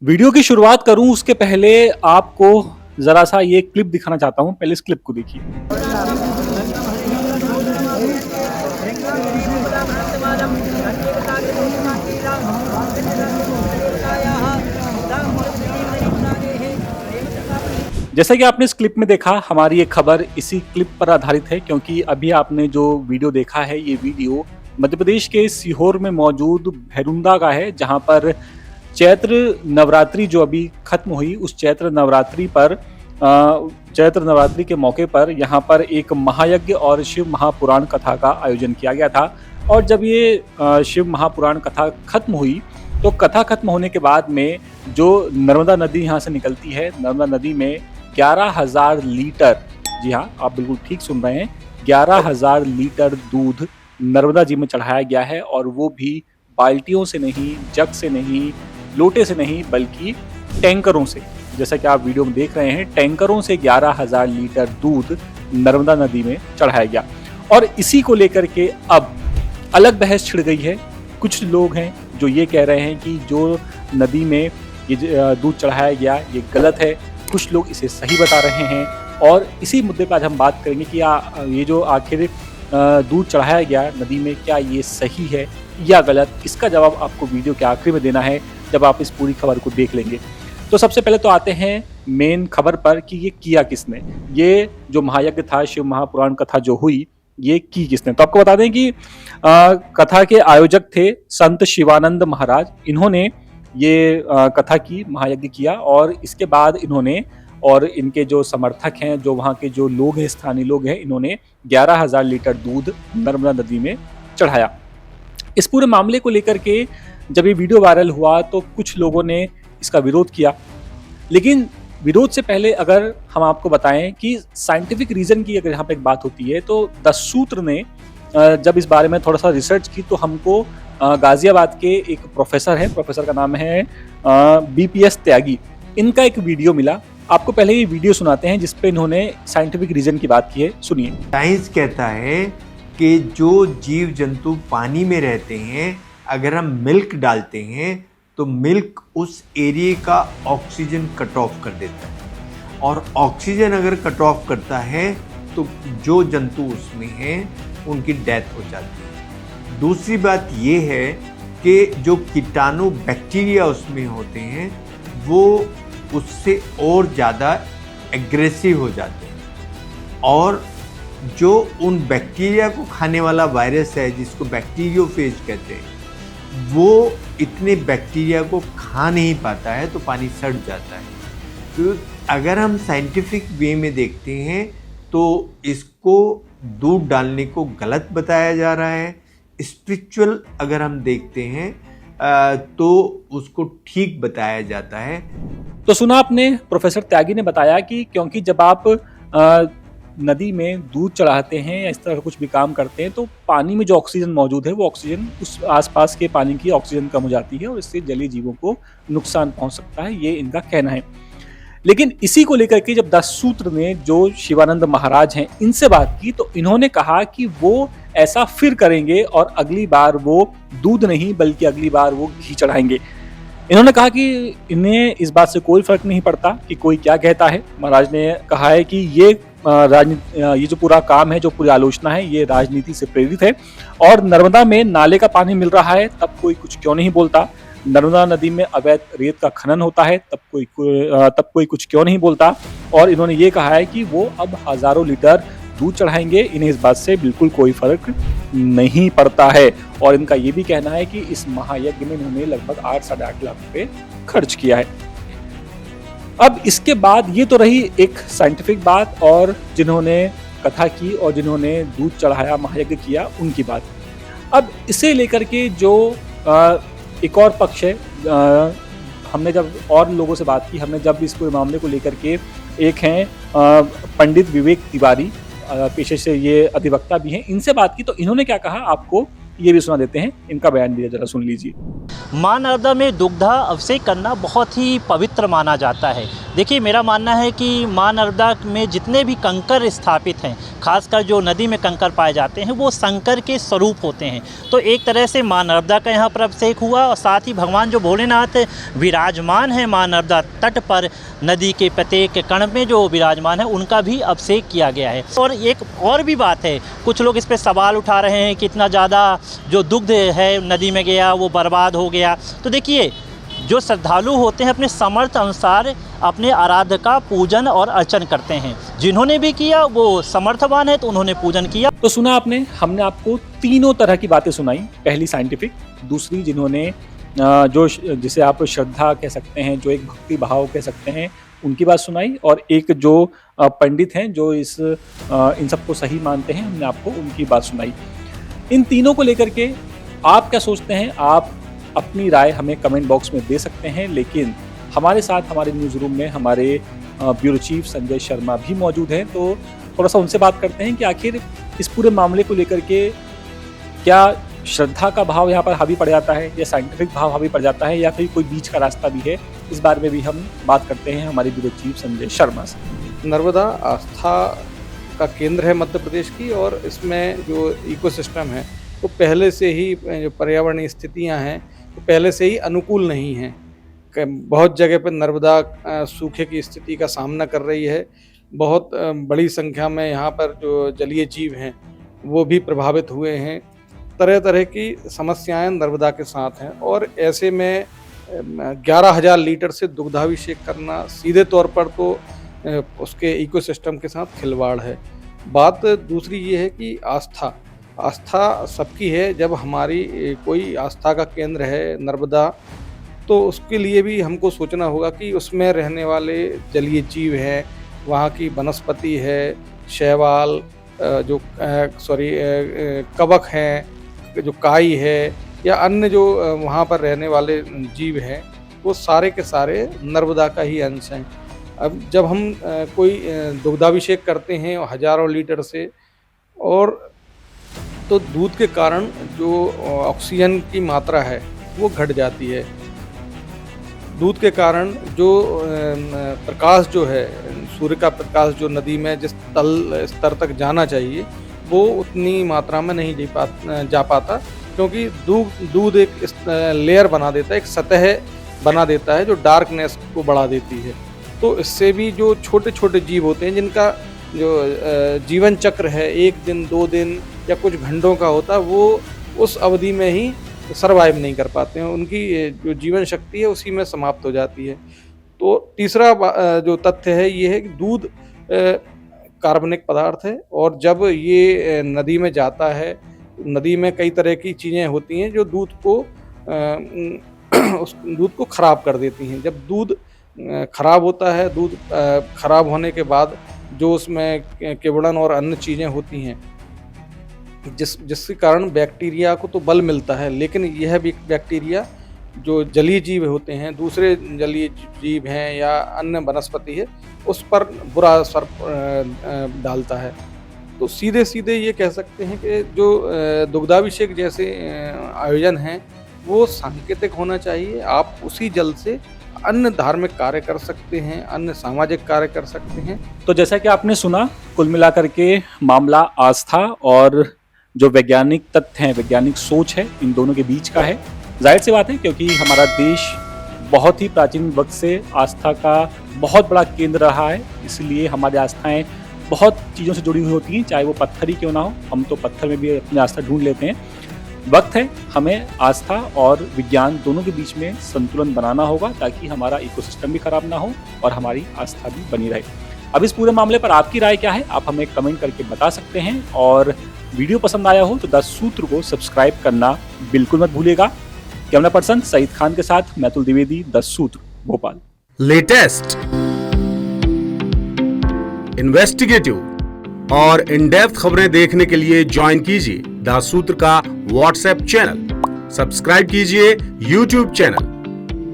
Video की शुरुआत करूं उसके पहले आपको ज़रा सा ये क्लिप दिखाना चाहता हूं। पहले इस क्लिप को देखिए। जैसा कि आपने इस क्लिप में देखा, हमारी ये खबर इसी क्लिप पर आधारित है, क्योंकि अभी आपने जो वीडियो देखा है, ये वीडियो मध्य प्रदेश के सीहोर में मौजूद भैरुंदा का है, जहां पर चैत्र नवरात्रि जो अभी खत्म हुई, उस चैत्र नवरात्रि के मौके पर यहाँ पर एक महायज्ञ और शिव महापुराण कथा का आयोजन किया गया था। और जब ये शिव महापुराण कथा खत्म हुई, तो कथा खत्म होने के बाद में जो नर्मदा नदी यहाँ से निकलती है, नर्मदा नदी में 11,000 लीटर, जी हाँ, आप बिल्कुल ठीक सुन रहे हैं, 11,000 लीटर दूध नर्मदा जी में चढ़ाया गया है। और वो भी बाल्टियों से नहीं, जग से नहीं, लोटे से नहीं, बल्कि टैंकरों से। जैसा कि आप वीडियो में देख रहे हैं, टैंकरों से 11,000 लीटर दूध नर्मदा नदी में चढ़ाया गया। और इसी को लेकर के अब अलग बहस छिड़ गई है। कुछ लोग हैं जो ये कह रहे हैं कि जो नदी में ये दूध चढ़ाया गया, ये गलत है। कुछ लोग इसे सही बता रहे हैं। और इसी मुद्दे पर आज हम बात करेंगे कि ये जो आखिर दूध चढ़ाया गया नदी में, क्या ये सही है या गलत। इसका जवाब आपको वीडियो के आखिरी में देना है, जब आप इस पूरी खबर को देख लेंगे। तो सबसे पहले तो आते हैं मेन खबर पर कि ये किया किसने। ये जो महायज्ञ था, शिव महापुराण कथा जो हुई, ये की किसने। तो आपको बता दें कि कथा के आयोजक थे संत शिवानंद महाराज। इन्होंने ये कथा की, महायज्ञ किया, और इसके बाद इन्होंने और इनके जो समर्थक हैं, जो वहाँ के जो लोग हैं, स्थानीय लोग हैं, इन्होंने 11,000 लीटर दूध नर्मदा नदी में चढ़ाया। इस पूरे मामले को लेकर के जब ये वीडियो वायरल हुआ तो कुछ लोगों ने इसका विरोध किया। लेकिन विरोध से पहले अगर हम आपको बताएं कि साइंटिफिक रीजन की अगर यहाँ पे एक बात होती है, तो दस सूत्र ने जब इस बारे में थोड़ा सा रिसर्च की, तो हमको गाजियाबाद के एक प्रोफेसर है, प्रोफेसर का नाम है BPS त्यागी, इनका एक वीडियो मिला। आपको पहले ये वीडियो सुनाते हैं जिसपे इन्होंने साइंटिफिक रीजन की बात की है, सुनिए। साइंस कहता है कि जो जीव जंतु पानी में रहते हैं, अगर हम मिल्क डालते हैं तो मिल्क उस एरिया का ऑक्सीजन कट ऑफ कर देता है, और ऑक्सीजन अगर कट ऑफ करता है तो जो जंतु उसमें हैं उनकी डेथ हो जाती है। दूसरी बात ये है कि जो कीटाणु बैक्टीरिया उसमें होते हैं वो उससे और ज़्यादा एग्रेसिव हो जाते हैं, और जो उन बैक्टीरिया को खाने वाला वायरस है, जिसको बैक्टीरियोफेज कहते हैं, वो इतने बैक्टीरिया को खा नहीं पाता है, तो पानी सड़ जाता है। तो अगर हम साइंटिफिक वे में देखते हैं तो इसको दूध डालने को गलत बताया जा रहा है। स्पिरिचुअल अगर हम देखते हैं तो उसको ठीक बताया जाता है। तो सुना आपने, प्रोफेसर त्यागी ने बताया कि क्योंकि जब आप नदी में दूध चढ़ाते हैं या इस तरह का कुछ भी काम करते हैं, तो पानी में जो ऑक्सीजन मौजूद है, वो ऑक्सीजन उस आसपास के पानी की ऑक्सीजन कम हो जाती है और इससे जलीय जीवों को नुकसान पहुंच सकता है, ये इनका कहना है। लेकिन इसी को लेकर के जब दस सूत्र ने, जो शिवानंद महाराज हैं, इनसे बात की, तो इन्होंने कहा कि वो ऐसा फिर करेंगे और अगली बार वो दूध नहीं बल्कि अगली बार वो घी चढ़ाएंगे। इन्होंने कहा कि इन्हें इस बात से कोई फर्क नहीं पड़ता कि कोई क्या कहता है। महाराज ने कहा है कि ये जो पूरा काम है, जो पूरी आलोचना है, ये राजनीति से प्रेरित है। और नर्मदा में नाले का पानी मिल रहा है, तब कोई कुछ क्यों नहीं बोलता। नर्मदा नदी में अवैध रेत का खनन होता है, तब कोई कुछ क्यों नहीं बोलता। और इन्होंने ये कहा है कि वो अब हजारों लीटर दूध चढ़ाएंगे, इन्हें इस बात से बिल्कुल कोई फर्क नहीं पड़ता है। और इनका ये भी कहना है कि इस महायज्ञ में इन्होंने लगभग 8 से 8 लाख रुपए खर्च किया है। अब इसके बाद ये तो रही एक साइंटिफिक बात, और जिन्होंने कथा की और जिन्होंने दूध चढ़ाया, महायज्ञ किया, उनकी बात। अब इसे लेकर के जो एक और पक्ष है, हमने जब और लोगों से बात की, हमने जब इस पूरे मामले को लेकर के, एक हैं पंडित विवेक तिवारी, पेशे से ये अधिवक्ता भी हैं, इनसे बात की, तो इन्होंने क्या कहा आपको ये भी सुना देते हैं। इनका बयान दिया, जरा सुन लीजिए। मां नर्मदा में दुग्धा अभिषेक करना बहुत ही पवित्र माना जाता है। देखिए, मेरा मानना है कि माँ नर्मदा में जितने भी कंकर स्थापित हैं, खासकर जो नदी में कंकर पाए जाते हैं, वो शंकर के स्वरूप होते हैं। तो एक तरह से माँ नर्मदा का यहाँ पर अभिषेक हुआ और साथ ही भगवान जो भोलेनाथ विराजमान हैं माँ नर्मदा तट पर, नदी के प्रत्येक कण में जो विराजमान है उनका भी अभिषेक किया गया है। और एक और भी बात है, कुछ लोग इस पर सवाल उठा रहे हैं कि इतना ज़्यादा जो दुग्ध है नदी में गया वो बर्बाद हो गया। तो देखिए, जो श्रद्धालु होते हैं अपने समर्थ अनुसार अपने आराध्य का पूजन और अर्चन करते हैं। जिन्होंने भी किया वो समर्थवान है तो उन्होंने पूजन किया। तो सुना आपने, हमने आपको तीनों तरह की बातें सुनाई। पहली साइंटिफिक, दूसरी जिन्होंने जो जिसे आप श्रद्धा कह सकते हैं, जो एक भक्ति भाव कह सकते हैं, उनकी बात सुनाई, और एक जो पंडित हैं जो इन सबको सही मानते हैं, हमने आपको उनकी बात सुनाई। इन तीनों को लेकर के आप क्या सोचते हैं? आप अपनी राय हमें कमेंट बॉक्स में दे सकते हैं, लेकिन हमारे साथ हमारे न्यूज़ रूम में हमारे ब्यूरो चीफ संजय शर्मा भी मौजूद हैं। तो थोड़ा सा उनसे बात करते हैं कि आखिर इस पूरे मामले को लेकर के क्या श्रद्धा का भाव यहाँ पर हावी पड़ जाता है, या साइंटिफिक भाव हावी पड़ जाता है, या फिर कोई बीच का रास्ता भी है? इस बारे में भी हम बात करते हैं हमारे ब्यूरो चीफ संजय शर्मा से। नर्मदा आस्था का केंद्र है मध्य प्रदेश की, और इसमें जो इकोसिस्टम है वो पहले से ही, जो पर्यावरणीय स्थितियां हैं वो पहले से ही अनुकूल नहीं हैं। बहुत जगह पर नर्मदा सूखे की स्थिति का सामना कर रही है। बहुत बड़ी संख्या में यहाँ पर जो जलीय जीव हैं वो भी प्रभावित हुए हैं। तरह तरह की समस्याएं नर्मदा के साथ हैं, और ऐसे में 11,000 लीटर से दुग्धाभिषेक करना सीधे तौर पर तो उसके इकोसिस्टम के साथ खिलवाड़ है। बात दूसरी ये है कि आस्था सबकी है। जब हमारी कोई आस्था का केंद्र है नर्मदा, तो उसके लिए भी हमको सोचना होगा कि उसमें रहने वाले जलीय जीव हैं, वहाँ की वनस्पति है, शैवाल, कवक हैं, जो काई है, या अन्य जो वहाँ पर रहने वाले जीव हैं, वो सारे के सारे नर्मदा का ही अंश हैं। अब जब हम कोई दुग्धाभिषेक करते हैं हज़ारों लीटर से, और तो दूध के कारण जो ऑक्सीजन की मात्रा है वो घट जाती है। दूध के कारण जो प्रकाश जो है, सूर्य का प्रकाश जो नदी में जिस तल स्तर तक जाना चाहिए वो उतनी मात्रा में नहीं जा पाता, क्योंकि दूध एक लेयर बना देता है, एक सतह बना देता है जो डार्कनेस को बढ़ा देती है। तो इससे भी जो छोटे छोटे जीव होते हैं, जिनका जो जीवन चक्र है 1 दिन 2 दिन या कुछ घंटों का होता है, वो उस अवधि में ही सर्वाइव नहीं कर पाते हैं। उनकी जो जीवन शक्ति है उसी में समाप्त हो जाती है। तो तीसरा जो तथ्य है ये है कि दूध कार्बनिक पदार्थ है, और जब ये नदी में जाता है, नदी में कई तरह की चीज़ें होती हैं जो दूध को उस दूध को ख़राब कर देती हैं। जब दूध ख़राब होता है, दूध ख़राब होने के बाद जो उसमें किवड़न और अन्य चीज़ें होती हैं, जिसके कारण बैक्टीरिया को तो बल मिलता है, लेकिन यह भी बैक्टीरिया जो जलीय जीव होते हैं, दूसरे जलीय जीव हैं या अन्य वनस्पति है, उस पर बुरा असर डालता है। तो सीधे सीधे ये कह सकते हैं कि जो दुग्धाभिषेक जैसे आयोजन हैं वो सांकेतिक होना चाहिए। आप उसी जल से अन्य धार्मिक कार्य कर सकते हैं, अन्य सामाजिक कार्य कर सकते हैं। तो जैसा कि आपने सुना, कुल मिलाकर के मामला आस्था और जो वैज्ञानिक तथ्य हैं, वैज्ञानिक सोच है, इन दोनों के बीच का है। जाहिर सी बात है, क्योंकि हमारा देश बहुत ही प्राचीन वक्त से आस्था का बहुत बड़ा केंद्र रहा है, इसलिए हमारी आस्थाएं बहुत चीज़ों से जुड़ी हुई होती हैं, चाहे वो पत्थर ही क्यों ना हो। हम तो पत्थर में भी अपनी आस्था ढूंढ लेते हैं। वक्त है हमें आस्था और विज्ञान दोनों के बीच में संतुलन बनाना होगा, ताकि हमारा इकोसिस्टम भी खराब ना हो और हमारी आस्था भी बनी रहे। अब इस पूरे मामले पर आपकी राय क्या है, आप हमें कमेंट करके बता सकते हैं। और वीडियो पसंद आया हो तो 10 सूत्र को सब्सक्राइब करना बिल्कुल मत भूलिएगा। कैमरा पर्सन सईद खान के साथ मैतुल द्विवेदी, 10 सूत्र, भोपाल। लेटेस्ट, इन्वेस्टिगेटिव और इन डेप्थ खबरें देखने के लिए ज्वाइन कीजिए 10 सूत्र का व्हाट्सएप चैनल, सब्सक्राइब कीजिए यूट्यूब चैनल,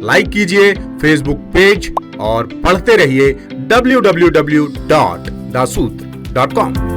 लाइक कीजिए फेसबुक पेज और पढ़ते रहिए www.daसूत्र.com।